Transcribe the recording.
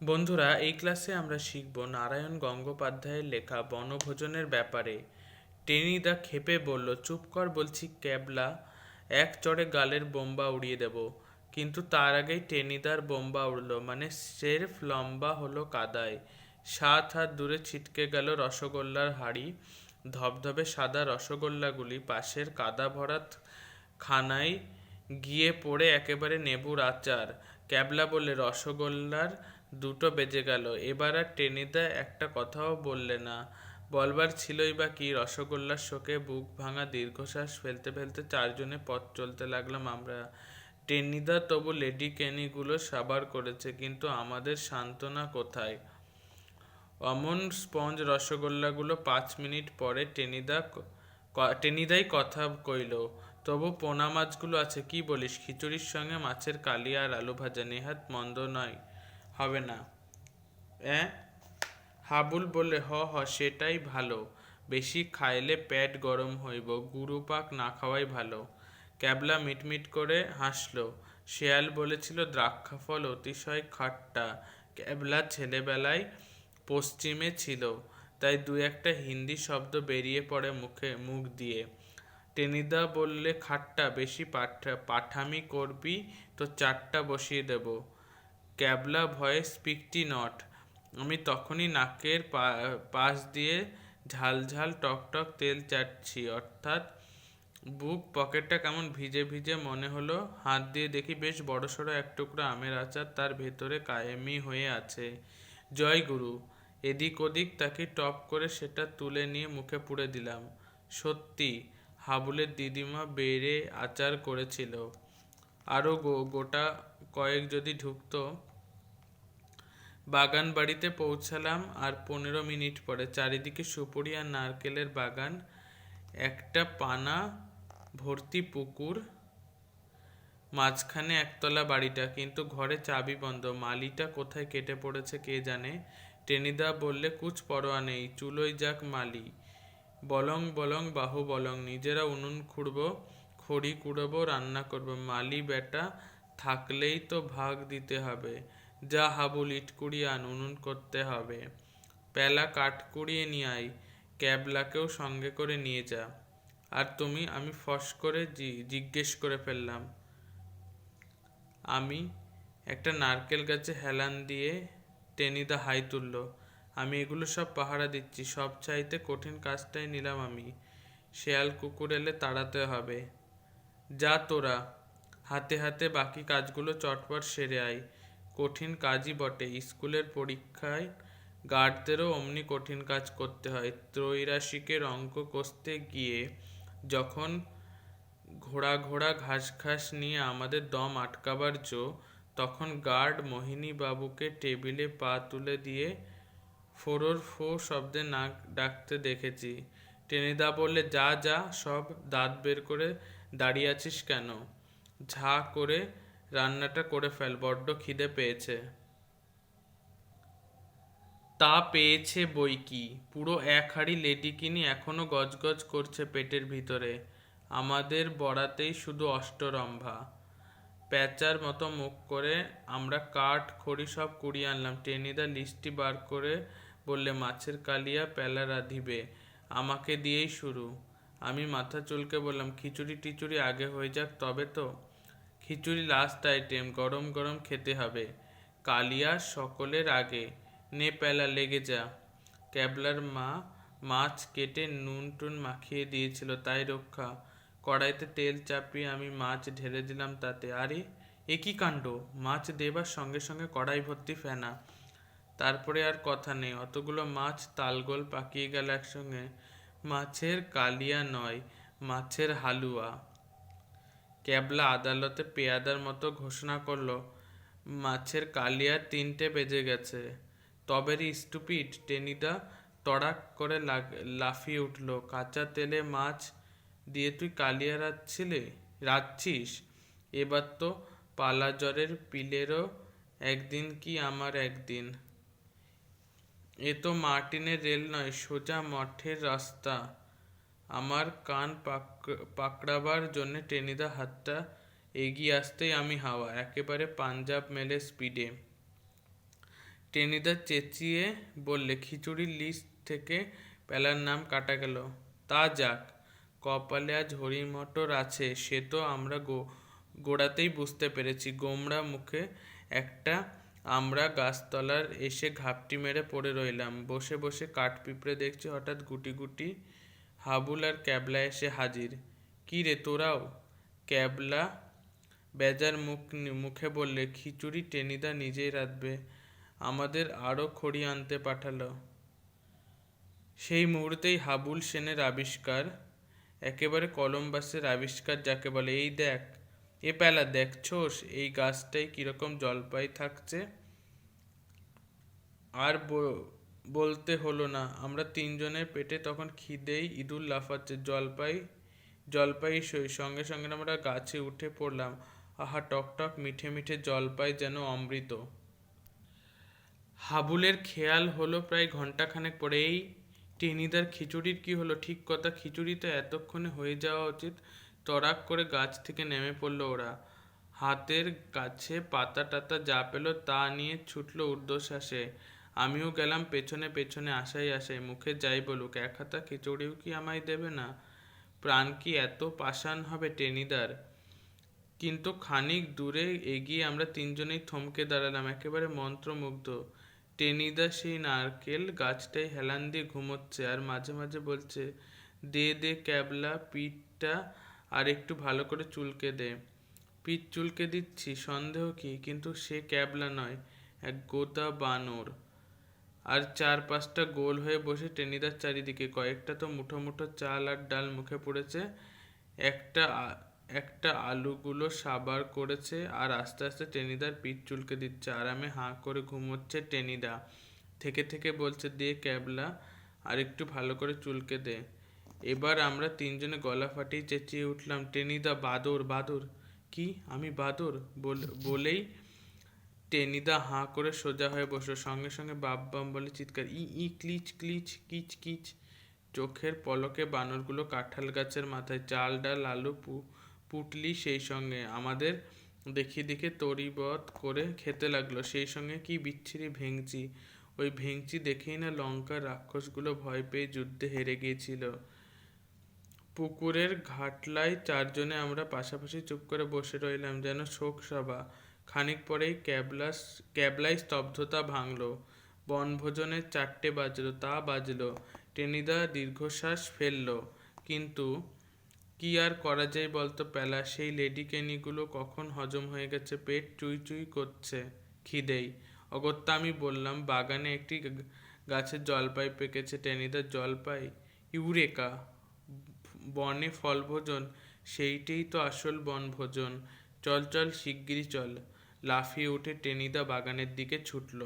বন্ধুরা, এই ক্লাসে আমরা শিখব নারায়ণ গঙ্গোপাধ্যায়ের লেখা বনভোজনের ব্যাপারে। টেনিদা ক্ষেপে বলল, চুপ কর বলছি ক্যাবলা, এক চড়ে গালের বোম্বা উড়িয়ে দেব। কিন্তু তার আগেই টেনিদার বোম্বা উড়ল, মানে স্রেফ লম্বা হলো কাদায়। 7 হাত দূরে ছিটকে গেল রসগোল্লার হাঁড়ি। ধবধবে সাদা রসগোল্লাগুলি পাশের কাদা ভরা খানায় গিয়ে পড়ে একেবারে নেবুর আচার। ক্যাবলা বললে, রসগোল্লার 2টো বেজে গেল। এবার আর টেনিদা একটা কথাও বললে না। বলবার ছিলই বা কি? রসগোল্লার শোকে বুক ভাঙা দীর্ঘশ্বাস ফেলতে ফেলতে চারজনে পথ চলতে লাগলাম আমরা। টেনিদা তবু লেডি কেনিগুলো সাবার করেছে, কিন্তু আমাদের সান্ত্বনা কোথায়? অমন স্পঞ্জ রসগোল্লাগুলো 5 মিনিট পরে টেনিদাই কথা কইল। তবু পোনা মাছগুলো আছে, কি বলিস? খিচুড়ির সঙ্গে মাছের কালিয়া আর আলু ভাজা নেহাত মন্দ নয়, হবে না? হাবুল বললে, হ হ, সেটাই ভালো। বেশি খাইলে পেট গরম হইব, গুরুপাক না খাওয়াই ভালো। ক্যাবলা মিটমিট করে হাসল। শেয়াল বলেছিল দ্রাক্ষাফল অতিশয় খাট্টা। ক্যাবলা ছেলেবেলায় পশ্চিমে ছিল, তাই 2-1টা হিন্দি শব্দ বেরিয়ে পড়ে মুখ দিয়ে। টেনিদা বললে, খাট্টা? বেশি পাঠামি করবি তো 4টা বসিয়ে দেব। ক্যাবলা ভয়ে, স্পিকটি নট। আমি তখনই নাকের পাশ দিয়ে ঝালঝাল টকটক তেল চাটছি, অর্থাৎ বুক পকেটটা কেমন ভিজে ভিজে মনে হলো। হাত দিয়ে দেখি বেশ বড়সড় এক টুকরো আমের আচার তার ভেতরে কায়েমি হয়ে আছে। জয় গুরু! এদিক ওদিক তাকে টপ করে সেটা তুলে নিয়ে মুখে পুড়ে দিলাম। সত্যি হাবুলের দিদিমা বেড়ে আচার করেছিল। আরও গোটা কয়েক যদি ঢুকতো। বাগান বাড়িতে পৌঁছালাম আর 15 মিনিট পরে। চারিদিকে সুপুরি আর নারকেলের বাগান, একটা পানা ভর্তি পুকুর, মাঝখানে একতলা বাড়িটা, কিন্তু ঘরে চাবি বন্ধ। মালিটা কোথায় কেটে পড়েছে কে জানে। টেনিদা বললে, কুছ পরোয়া নেই, চুলোই যাক মালি। বলং বলং বাহু বলং, নিজেরা উনুন খুঁড়বো, খড়ি কুড়বো, রান্না করবো। মালি বেটা থাকলেই তো ভাগ দিতে হবে। যা হাবুল, ইট কুড়িয়ে আন, উনুন করতে হবে। পেলা কাঠ কুড়িয়ে নিয়ে আয়, ক্যাবলাকেও সঙ্গে করে নিয়ে যা। আর তুমি? আমি ফস করে জিজ্ঞেস করে ফেললাম। আমি? একটা নারকেল গাছে হেলান দিয়ে টেনিদা হাই তুলল। আমি এগুলো সব পাহারা দিচ্ছি, সব চাইতে কঠিন কাজটাই নিলাম আমি। শেয়াল কুকুর এলে তাড়াতে হবে। যা তোরা, হাতে হাতে বাকি কাজগুলো চটপট সেরে আয়। কঠিন কাজই বটে, স্কুলের পরীক্ষায় গার্ডদেরও অমনি কঠিন কাজ করতে হয়। ত্রৈরাশিকের অঙ্ক কষতে গিয়ে যখন ঘোড়া ঘোড়া ঘাস ঘাস নিয়ে আমাদের দম আটকাবার জো, তখন গার্ড মোহিনী বাবুকে টেবিলে পা তুলে দিয়ে ফোড়র ফো শব্দে নাক ডাকতে দেখেছি। টেনিদা বললে, যা যা, সব দাঁত বের করে দাঁড়িয়ে আছিস কেন? ঝা করে রান্নাটা করে ফেল, বড্ড খিদে পেয়েছে। তা পেয়েছে বই কি, পুরো 1 হাঁড়ি লেডিকিনি এখনো গজগজ করছে পেটের ভিতরে। আমাদের বড়াতেই শুধু অষ্টরম্ভা। প্যাঁচার মতো মুখ করে আমরা কাঠ খড়ি সব কুড়িয়ে আনলাম। টেনিদা লিস্টি বার করে বললে, মাছের কালিয়া পেলা রাঁধিবে, আমাকে দিয়েই শুরু। আমি মাথা চুলকে বললাম, খিচুড়ি টিচুড়ি আগে হয়ে যাক তবে তো। খিচুড়ি লাস্ট আইটেম, গরম গরম খেতে হবে। কালিয়া সকলের আগে। নে পেলা, লেগে যা। ক্যাবলার মা মাছ কেটে নুন টুন মাখিয়ে দিয়েছিল, তাই রক্ষা। কড়াইতে তেল চাপিয়ে আমি মাছ ঢেলে দিলাম তাতে। আরে এ কি কাণ্ড! মাছ দেবার সঙ্গে সঙ্গে কড়াই ভর্তি ফেনা। তারপরে আর কথা নেই, অতগুলো মাছ তালগোল পাকিয়ে গেল একসঙ্গে। মাছের কালিয়া নয়, মাছের হালুয়া। ক্যাবলা আদালতে পেয়াদার মতো ঘোষণা করলো, মাছের কালিয়া 3টে বেজে গেছে। তবে রে স্টুপিড! টেনিদা তড়াক করে লাফিয়ে উঠল। কাঁচা তেলে মাছ দিয়ে তুই কালিয়া রাঁধছিস? এবার তো পালাজ্বরের পিলেরও একদিন কি আমার একদিন। এ তো মার্টিনের রেল নয়, সোজা মঠের রাস্তা। আমার কান পাকড়াবার জন্যে টেনিদা হাতটা এগিয়ে আসতেই আমি হাওয়া, একেবারে পাঞ্জাব মেলে স্পিডে। টেনিদা চেঁচিয়ে বললে, খিচুড়ির লিস্ট থেকে পেলার নাম কাটা গেল। তা যাক, কপালে আজ হরিমটর আছে, সে তো আমরা গোড়াতেই বুঝতে পেরেছি। গোমড়া মুখে একটা আমরা গাছতলার এসে ঘাপটি মেরে পড়ে রইলাম। বসে বসে কাঠ পিঁপড়ে দেখছি, হঠাৎ গুটি গুটি হাবুল আর ক্যাবলা এসে হাজির। কি রে তোরাও? ক্যাবলা বেজার মুখে বললে, খিচুড়ি টেনিদা নিজেই রাঁধবে, আমাদের আরও খড়ি আনতে পাঠালো। সেই মুহূর্তেই হাবুল সেনের আবিষ্কার, একেবারে কলম্বাসের আবিষ্কার যাকে বলে। এই দেখ, এ পেলা দেখছোস, এই গাছটায় কিরকম জলপাই থাকছে। আর বলতে হলো না, আমরা তিনজনের পেটে তখন খিদেই ইঁদুর লাফাচ্ছে। জলপাই সই। সঙ্গে সঙ্গে আমরা গাছে উঠে পড়লাম। আহা, টকটক মিঠে মিঠে জলপাই, যেন অমৃত। হাবুলের খেয়াল হলো প্রায় ঘন্টাখানেক পরে, এই টেনিদার খিচুড়ির কি হলো? ঠিক কথা, খিচুড়ি তো এতক্ষণে হয়ে যাওয়া উচিত। তড়াক করে গাছ থেকে নেমে পড়লো ওরা। হাতের কাছে পাতা টাতা যা পেল তা নিয়ে ছুটলো ঊর্ধ্বশ্বাসে। আমিও গেলাম পেছনে পেছনে, আশায় মুখে যাই বলুক, এক হাতা খিচুড়িও কি আমায় দেবে না? প্রাণ কি এত পাষাণ হবে টেনিদার? কিন্তু খানিক দূরে এগিয়ে আমরা তিনজনেই থমকে দাঁড়ালাম, একেবারে মন্ত্রমুগ্ধ। টেনিদা সেই নারকেল গাছটায় হেলান দিয়ে ঘুমোচ্ছে, আর মাঝে মাঝে বলছে, দে দে ক্যাবলা, পিঠটা আর একটু ভালো করে চুলকে দে। পিঠ চুলকে দিচ্ছি, সন্দেহ কি? কিন্তু সে ক্যাবলা নয়, এক গোদা বানর। আর চার পাঁচটা গোল হয়ে বসে টেনিদার চারিদিকে। কয়েকটা তো মুঠো মুঠো চাল আর ডাল মুখে পড়েছে। একটা আলুগুলো সাবার করেছে, আর আস্তে আস্তে টেনিদার পিঠ চুলকে দিচ্ছে। আরামে হাঁ করে ঘুমোচ্ছে টেনিদা। থেকে থেকে বলছে, দে ক্যাবলা, আর একটু ভালো করে চুলকে দে। এবার আমরা তিনজনে গলা ফাটিয়ে চেঁচিয়ে উঠলাম, টেনিদা বাদর, বাদর! কি, আমি বাদর? বলেই টেনিদা হাঁ করে সোজা হয়ে বসলো। সঙ্গে সঙ্গে বাম বলে চিৎকার, ই ই ক্লিচ ক্লিচ, কিচ কিচ। চোখের পলকে বানরগুলো কাঁঠাল গাছের মাথায়। চাল ডাল আলু পুটলি সেই সঙ্গে আমাদের দেখিয়ে দেখে তরিবধ করে খেতে লাগলো। সেই সঙ্গে কি বিচ্ছিরি ভেংচি! ওই ভেংচি দেখেই না লঙ্কার রাক্ষসগুলো ভয় পেয়ে যুদ্ধে হেরে গিয়েছিল। পুকুরের ঘাটলায় চারজনে আমরা পাশাপাশি চুপ করে বসে রইলাম, যেন শোক সভা। খানিক পরেই ক্যাবলায় স্তব্ধতা ভাঙল। বনভোজনের 4টে বাজলো। তা বাজলো। টেনিদা দীর্ঘশ্বাস ফেলল। কিন্তু কি আর করা যায় বলতো পেলা? সেই লেডিকেনিগুলো কখন হজম হয়ে গেছে, পেট চুই চুই করছে খিদেই। অগত্যা আমি বললাম, বাগানে একটি গাছের জলপাই পেকেছে। টেনিদা, জলপাই? ইউরেকা! বনে ফলভোজন, সেইটেই তো আসল বনভোজন। চল চল, শিগগিরই চল। লাফিয়ে উঠে টেনিদা বাগানের দিকে ছুটল।